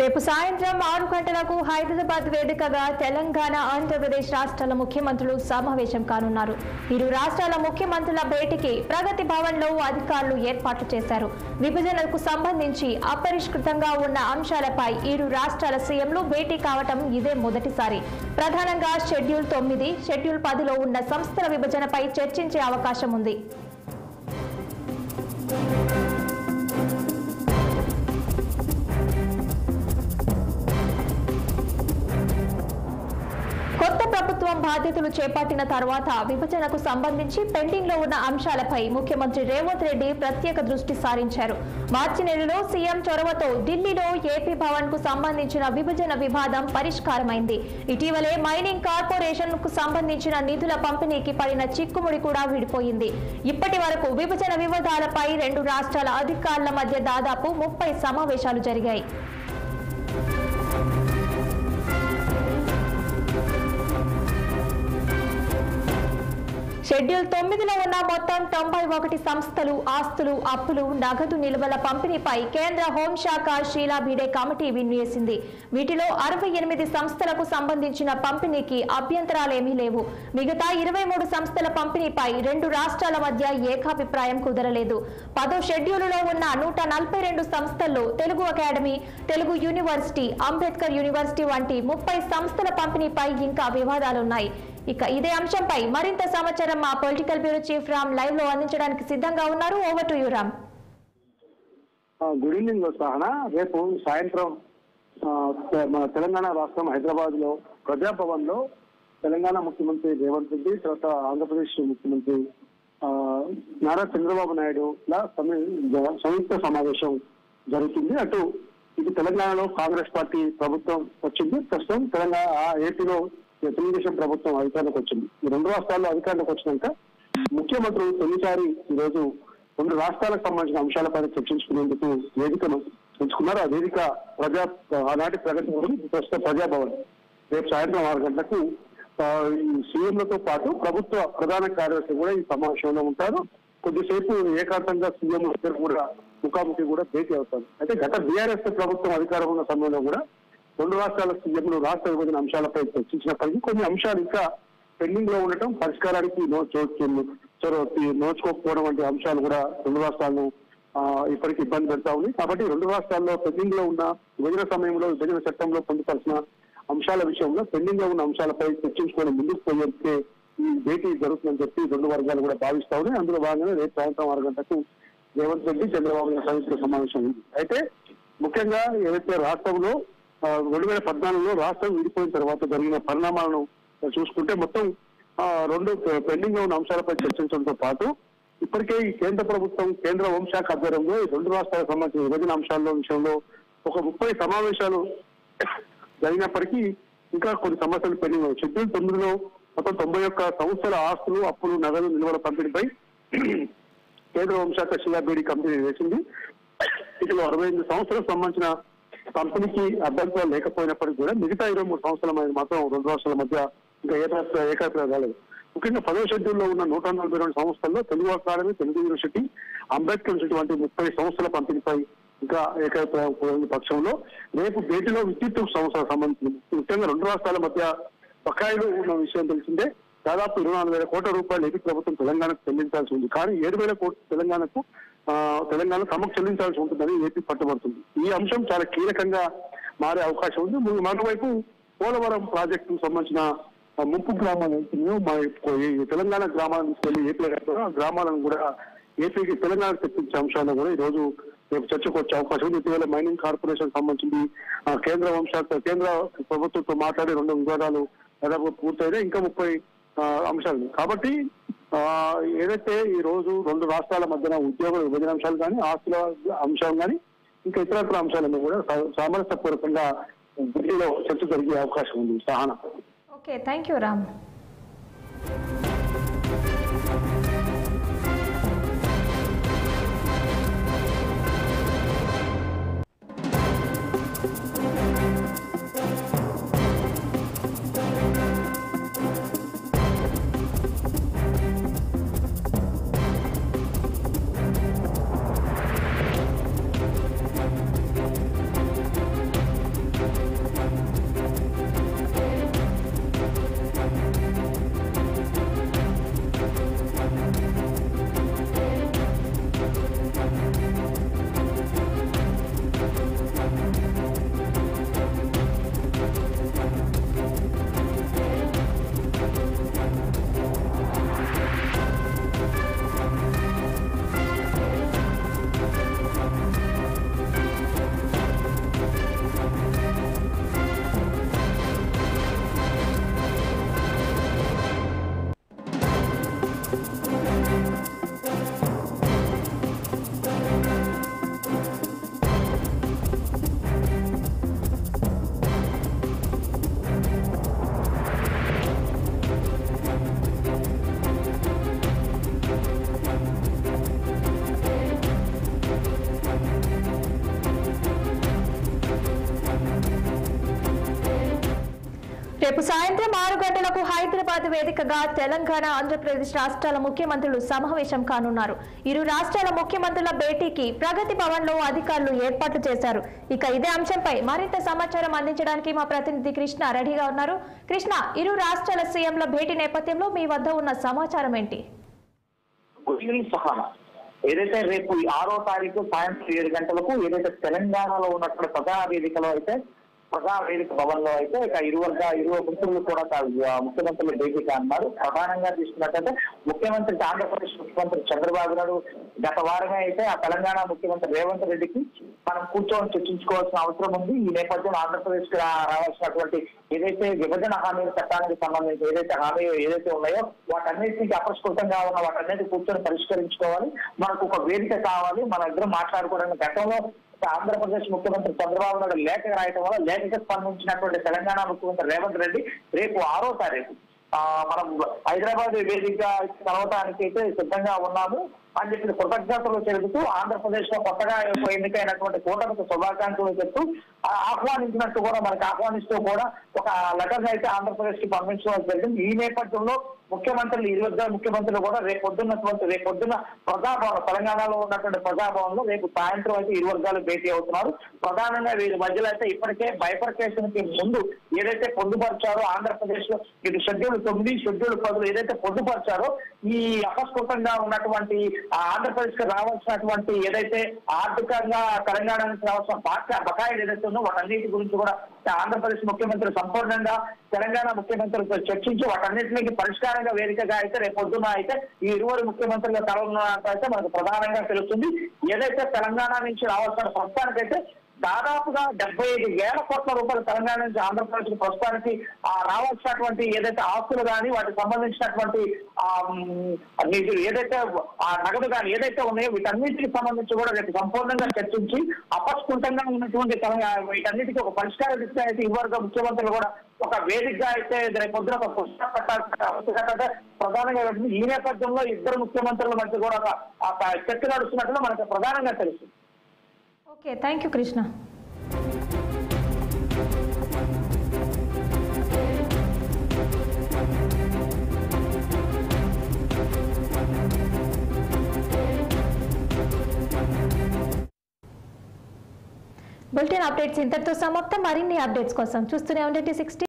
రేపు సాయంత్రం 6 గంటలకు హైదరాబాద్ వేదికగా తెలంగాణ ఆంధ్రప్రదేశ్ రాష్ట్రాల ముఖ్యమంత్రులు సమావేశం కానున్నారు. ఇరు రాష్ట్రాల ముఖ్యమంత్రుల భేటీకి ప్రగతి భవన్లో అధికారులు ఏర్పాట్లు చేశారు. విభజనకు సంబంధించి అపరిష్కృతంగా ఉన్న అంశాలపై ఇరు రాష్ట్రాల సీఎంలు భేటీ కావటం ఇదే మొదటిసారి. ప్రధానంగా షెడ్యూల్ 9, షెడ్యూల్ 10లో ఉన్న సంస్థల విభజనపై చర్చించే అవకాశం ఉంది. కొత్త ప్రభుత్వం బాధ్యతలు చేపట్టిన తర్వాత విభజనకు సంబంధించి పెండింగ్ లో ఉన్న అంశాలపై ముఖ్యమంత్రి రేవంత్ రెడ్డి ప్రత్యేక దృష్టి సారించారు. మార్చి నెలలో సీఎం చొరవతో ఢిల్లీలో ఏపీ భవన్ కు సంబంధించిన విభజన వివాదం పరిష్కారమైంది. ఇటీవలే మైనింగ్ కార్పొరేషన్ కు సంబంధించిన నిధుల పంపిణీకి పడిన చిక్కుముడి కూడా విడిపోయింది. ఇప్పటి వరకు విభజన వివాదాలపై రెండు రాష్ట్రాల అధికారుల మధ్య దాదాపు 30 సమావేశాలు జరిగాయి. షెడ్యూల్ 9లో ఉన్న మొత్తం 91 సంస్థలు, ఆస్తులు, అప్పులు, నగదు నిల్వల పంపిణీపై కేంద్ర హోంశాఖ షీలా భిడే కమిటీ వేసింది. వీటిలో 68 సంస్థలకు సంబంధించిన పంపిణీకి అభ్యంతరాలేమీ లేవు. మిగతా 23 సంస్థల పంపిణీపై రెండు రాష్ట్రాల మధ్య ఏకాభిప్రాయం కుదరలేదు. 10వ షెడ్యూలులో ఉన్న 142 సంస్థల్లో Telugu academy, Telugu university, Ambedkar university వంటి 30 సంస్థల పంపిణీపై ఇంకా వివాదాలున్నాయి. ఇక ఇదే అంశంపై మరింత సమాచారం మా political bureau chief Ram live లో అందించడానికి సిద్ధంగా ఉన్నారు. Over to you Ram. Good evening Sahana. రేపు సాయంత్రం తెలంగాణ రాష్ట్రం హైదరాబాద్ లో ప్రజాభవన్ లో తెలంగాణ ముఖ్యమంత్రి రేవంత్ రెడ్డి, తర్వాత ఆంధ్రప్రదేశ్ ముఖ్యమంత్రి నారా చంద్రబాబు నాయుడు సంయుక్త సమావేశం జరుగుతుంది. అటు ఇది తెలంగాణలో కాంగ్రెస్ పార్టీ ప్రభుత్వం వచ్చింది. ప్రస్తుతం తెలంగాణ ఏపీలో తెలుగుదేశం ప్రభుత్వం అధికారంలోకి వచ్చింది. ఈ రెండు రాష్ట్రాల్లో అధికారంలోకి వచ్చినాక ముఖ్యమంత్రులు తొలిసారి ఈ రోజు రెండు రాష్ట్రాలకు సంబంధించిన అంశాలపై చర్చించుకునేందుకు వేదికను ఎంచుకున్నారు. ఆ వేదిక ఆనాటి ప్రగతి భవన్, ప్రస్తుత ప్రజాభవన్. రేపు సాయంత్రం 6 గంటలకు సీఎంలతో పాటు ప్రభుత్వ ప్రధాన కార్యదర్శి కూడా ఈ సమావేశంలో ఉంటారు. కొద్దిసేపు ఏకాంతంగా సీఎం ఇద్దరు కూడా ముఖాముఖి కూడా భేటీ అవుతారు. అయితే గత బీఆర్ఎస్ ప్రభుత్వం అధికారం ఉన్న సమయంలో కూడా రెండు రాష్ట్రాల సీఎంలు రాష్ట్ర విభజన అంశాలపై చర్చించినప్పటికీ కొన్ని అంశాలు ఇంకా పెండింగ్ లో ఉండటం, పరిష్కారానికి నోచుకోకపోవడం వంటి అంశాలు కూడా రెండు రాష్ట్రాలను ఇప్పటికీ ఇబ్బంది పెడతా ఉంది. కాబట్టి రెండు రాష్ట్రాల్లో పెండింగ్ లో ఉన్న విభజన సమయంలో విభజన చట్టంలో పొందుపరిచిన అంశాల విషయంలో పెండింగ్ లో ఉన్న అంశాలపై చర్చించుకొని ముందుకు పోయేందుకే ఈ భేటీ జరుగుతుందని చెప్పి రెండు వర్గాలు కూడా భావిస్తా ఉన్నాయి. అందులో భాగంగానే రేపు సాయంత్రం 6 గంటలకు రేవంత్ రెడ్డి, చంద్రబాబు నాయుడు సంయుక్త సమావేశం ఉంది. అయితే ముఖ్యంగా ఏదైతే రాష్ట్రంలో 2014లో రాష్ట్రం విడిపోయిన తర్వాత జరిగిన పరిణామాలను చూసుకుంటే మొత్తం రెండు పెండింగ్ లో ఉన్న అంశాలపై చర్చించడంతో పాటు ఇప్పటికే ఈ కేంద్ర ప్రభుత్వం, కేంద్ర హోంశాఖ ఆధ్వర్యంలో ఈ రెండు రాష్ట్రాలకు సంబంధించిన విభజన అంశాల విషయంలో ఒక 30 సమావేశాలు జరిగినప్పటికీ ఇంకా కొన్ని సమస్యలు పెండింగ్. షెడ్యూల్ 9లో మొత్తం 91 సంస్థల ఆస్తులు, అప్పులు, నగదు నిల్వల పంపిణీపై కేంద్ర హోంశాఖ షీలా భిడే కమిటీ వేసింది. ఇటు 68 సంస్థలకు సంబంధించిన కంపెనీకి అభ్యంతరాలు లేకపోయినప్పటికీ కూడా మిగతా 23 సంస్థల మాత్రం రెండు రాష్ట్రాల మధ్య ఇంకా ఏకాభిప్రాయం రాలేదు. ముఖ్యంగా 10వ షెడ్యూల్లో ఉన్న 142 సంస్థల్లో Telugu academy, Telugu university, Ambedkar university వంటి 30 సంస్థల పంపిణీపై ఇంకా ఏకాభిప్రాయం పక్షంలో రేపు భేటీలో విద్యుత్ సంస్థలకు సంబంధించి ముఖ్యంగా రెండు రాష్ట్రాల మధ్య బకాయిలు ఉన్న విషయం తెలిసిందే. దాదాపు 24,000 కోట్ల రూపాయలు ఏపీ ప్రభుత్వం తెలంగాణకు చెల్లించాల్సి ఉంది. కానీ 7,000 కోట్లు తెలంగాణ తమకు చెల్లించాల్సి ఉంటుందని ఏపీ పట్టుబడుతుంది. ఈ అంశం చాలా కీలకంగా మారే అవకాశం ఉంది. మరోవైపు పోలవరం ప్రాజెక్టుకు సంబంధించిన ముంపు గ్రామాలు తెలంగాణ గ్రామాలను తీసుకెళ్లి ఏపీలో గ్రామాలను కూడా ఏపీకి తెలంగాణకు తెప్పించే అంశాలను కూడా ఈ రోజు రేపు చర్చకు వచ్చే అవకాశం ఉంది. ఇటీవల మైనింగ్ కార్పొరేషన్ సంబంధించింది కేంద్ర ప్రభుత్వంతో మాట్లాడి 2 వివాదాలు దాదాపు పూర్తయినా ఇంకా 30 అంశాలు. కాబట్టి ఏదైతే ఈ రోజు రెండు రాష్ట్రాల మధ్యన ఉద్యోగ విభజన అంశాలు కానీ, ఆస్తుల అంశం కానీ, ఇంకా ఇతరత్ర అంశాలను కూడా సామరస్యపూర్వకంగా ఢిల్లీలో చర్చ జరిగే అవకాశం ఉంది. Sahana. Okay, thank you Ram. రేపు సాయంత్రం 6 గంటలకు హైదరాబాద్ వేదికగా తెలంగాణ ఆంధ్రప్రదేశ్ రాష్ట్రాల ముఖ్యమంత్రులు సమావేశం కానున్నారు. ఇరు రాష్ట్రాల ముఖ్యమంత్రుల భేటీకి ప్రగతి భవన్ లో అధికారులు ఏర్పాట్లు చేశారు. ఇక ఇదే అంశంపై మరింత సమాచారం అందించడానికి మా ప్రతినిధి కృష్ణ రెడీగా ఉన్నారు. కృష్ణ, ఇరు రాష్ట్రాల సీఎంల భేటీ నేపథ్యంలో మీ వద్ద ఉన్న సమాచారం ఏంటి? ఏదైతే రేపు 6వ తారీఖు సాయంత్రం 7 గంటలకు ఏదైతే తెలంగాణలో ఉన్నటువంటి ప్రజా వేదికలో అయితే ప్రజా వేదిక భవన్ లో అయితే ఇక ఇరు మంత్రులు కూడా ముఖ్యమంత్రులు భేటీ కానున్నారు. ప్రధానంగా తీసుకున్నట్టయితే ముఖ్యమంత్రి ఆంధ్రప్రదేశ్ ముఖ్యమంత్రి చంద్రబాబు నాయుడు గత వారమే అయితే ఆ తెలంగాణ ముఖ్యమంత్రి రేవంత్ రెడ్డికి మనం కూర్చొని చర్చించుకోవాల్సిన అవసరం ఉంది. ఈ నేపథ్యంలో ఆంధ్రప్రదేశ్ కి రావాల్సినటువంటి ఏదైతే విభజన హామీల చట్టానికి సంబంధించి ఏదైతే ఉన్నాయో వాటన్నిటికి అప్రస్ఫుటంగా ఉన్న వాటన్నిటి కూర్చొని పరిష్కరించుకోవాలి. మనకు ఒక వేదిక కావాలి, మన ఇద్దరు మాట్లాడుకోవడానికి. గతంలో ఆంధ్రప్రదేశ్ ముఖ్యమంత్రి చంద్రబాబు నాయుడు లేఖ రాయటం వల్ల లేఖకు స్పందించినటువంటి తెలంగాణ ముఖ్యమంత్రి రేవంత్ రెడ్డి రేపు 6వ తారీఖు మనం హైదరాబాద్ వేదికగా కలవటానికి అయితే సిద్ధంగా ఉన్నాము అని చెప్పిన కృతజ్ఞతలు తెలుపుతూ ఆంధ్రప్రదేశ్ లో కొత్తగా ఎన్నికైనటువంటి కూటమికి శుభాకాంక్షలు చెప్తూ ఆహ్వానించినట్టు కూడా మనకి ఆహ్వానిస్తూ కూడా ఒక లెటర్ అయితే ఆంధ్రప్రదేశ్ కి పంపించడం జరిగింది. ఈ నేపథ్యంలో ముఖ్యమంత్రులు ఇరువురు ముఖ్యమంత్రులు కూడా రేపు పొద్దున్న ప్రజాభవన్ తెలంగాణలో ఉన్నటువంటి ప్రజాభవన్ లో రేపు సాయంత్రం అయితే ఇరు వర్గాలు భేటీ అవుతున్నారు. ప్రధానంగా వీరి మధ్యలో అయితే ఇప్పటికే బైఫర్కేషన్ కి ముందు ఏదైతే పొందుపరిచారో ఆంధ్రప్రదేశ్ లో ఇది షెడ్యూల్ 9, షెడ్యూల్ 10 ఏదైతే పొందుపరిచారో ఈ అపస్ఫుటంగా ఉన్నటువంటి ఆంధ్రప్రదేశ్ కి రావాల్సినటువంటి ఏదైతే ఆర్థికంగా తెలంగాణ నుంచి రావాల్సిన బకాయిలు ఏదైతే ఉందో వాటన్నిటి గురించి కూడా ఆంధ్రప్రదేశ్ ముఖ్యమంత్రి సంపూర్ణంగా తెలంగాణ ముఖ్యమంత్రులతో చర్చించి వాటన్నిటికి పరిష్కారంగా వేదికగా అయితే రేపు పొద్దున అయితే ఈ ఇరువురు ముఖ్యమంత్రుల కలవనున్నట్టు మనకు ప్రధానంగా తెలుస్తుంది. ఏదైతే తెలంగాణ నుంచి రావాల్సిన ప్రస్తుతానికైతే దాదాపుగా 75,000 కోట్ల రూపాయలు తెలంగాణ నుంచి ఆంధ్రప్రదేశ్ ప్రస్తుతానికి రావాల్సినటువంటి ఏదైతే ఆస్తులు కానీ వాటికి సంబంధించినటువంటి నిధులు ఏదైతే నగదు కానీ ఏదైతే ఉన్నాయో వీటన్నిటికి సంబంధించి కూడా రేపు సంపూర్ణంగా చర్చించి అపస్ఫుటంగా ఉన్నటువంటి వీటన్నిటికీ ఒక పరిష్కార దిశగా అయితే ఇవ్వరుగా ముఖ్యమంత్రులు కూడా ఒక వేదికగా అయితే రేపు పొద్దున ఒక పుస్తకం పెట్టాల్సిన ఆవశ్యకత ప్రధానంగా ఈ నేపథ్యంలో ఇద్దరు ముఖ్యమంత్రుల మధ్య కూడా ఒక చర్చ నడుస్తున్నట్టుగా మనకు ప్రధానంగా తెలుస్తుంది. Okay, thank you Krishna. Bulletin updates ఇంతటితో సమాప్తం. మరిన్ని అప్డేట్స్ కోసం చూస్తూనే ఉండండి 60.